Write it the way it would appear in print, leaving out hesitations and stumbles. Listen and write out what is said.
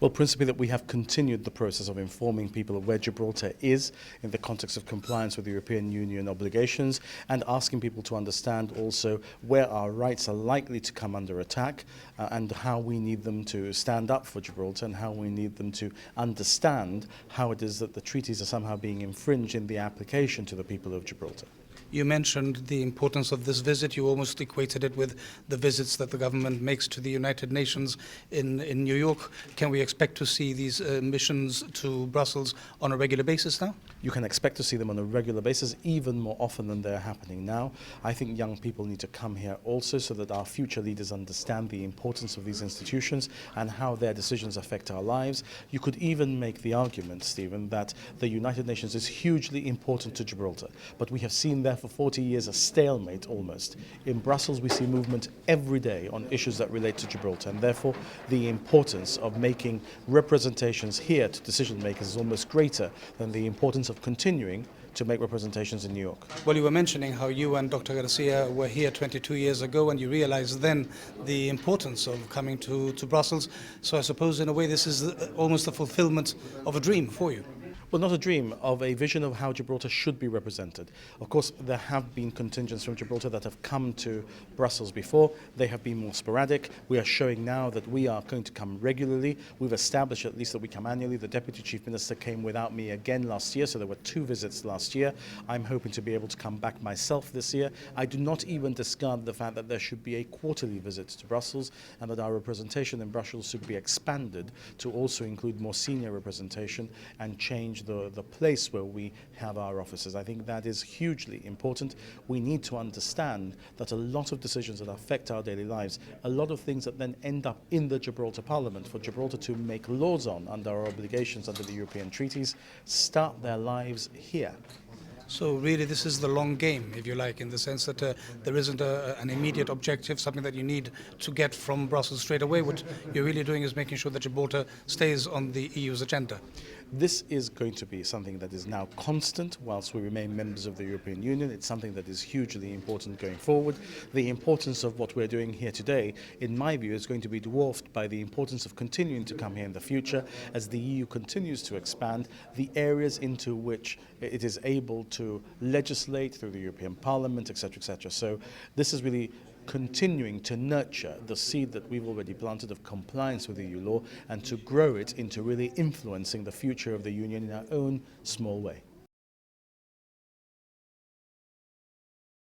Well, principally that we have continued the process of informing people of where Gibraltar is in the context of compliance with European Union obligations, and asking people to understand also where our rights are likely to come under attack, and how we need them to stand up for Gibraltar, and how we need them to understand how it is that the treaties are somehow being infringed in the application to the people of Gibraltar. You mentioned the importance of this visit. You almost equated it with the visits that the government makes to the United Nations in New York. Can we expect to see these missions to Brussels on a regular basis now? You can expect to see them on a regular basis, even more often than they're happening now. I think young people need to come here also so that our future leaders understand the importance of these institutions and how their decisions affect our lives. You could even make the argument, Stephen, that the United Nations is hugely important to Gibraltar, but we have seen there for 40 years a stalemate almost. In Brussels we see movement every day on issues that relate to Gibraltar, and therefore the importance of making representations here to decision makers is almost greater than the importance of continuing to make representations in New York. Well, you were mentioning how you and Dr. Garcia were here 22 years ago, and you realized then the importance of coming to Brussels. So I suppose in a way this is almost a fulfillment of a dream for you. Well, not a dream, of a vision of how Gibraltar should be represented. Of course, there have been contingents from Gibraltar that have come to Brussels before. They have been more sporadic. We are showing now that we are going to come regularly. We've established at least that we come annually. The Deputy Chief Minister came without me again last year, so there were 2 visits last year. I'm hoping to be able to come back myself this year. I do not even discard the fact that there should be a quarterly visit to Brussels, and that our representation in Brussels should be expanded to also include more senior representation and change the place where we have our offices. I think that is hugely important. We need to understand that a lot of decisions that affect our daily lives, a lot of things that then end up in the Gibraltar Parliament for Gibraltar to make laws on under our obligations under the European treaties, start their lives here. So really this is the long game, if you like, in the sense that there isn't an immediate objective, something that you need to get from Brussels straight away. What you're really doing is making sure that Gibraltar stays on the EU's agenda. This is going to be something that is now constant whilst we remain members of the European Union. It's something that is hugely important going forward. The importance of what we're doing here today, in my view, is going to be dwarfed by the importance of continuing to come here in the future as the EU continues to expand the areas into which it is able to legislate through the European Parliament, etc., etc. So this is really continuing to nurture the seed that we've already planted of compliance with EU law, and to grow it into really influencing the future of the Union in our own small way.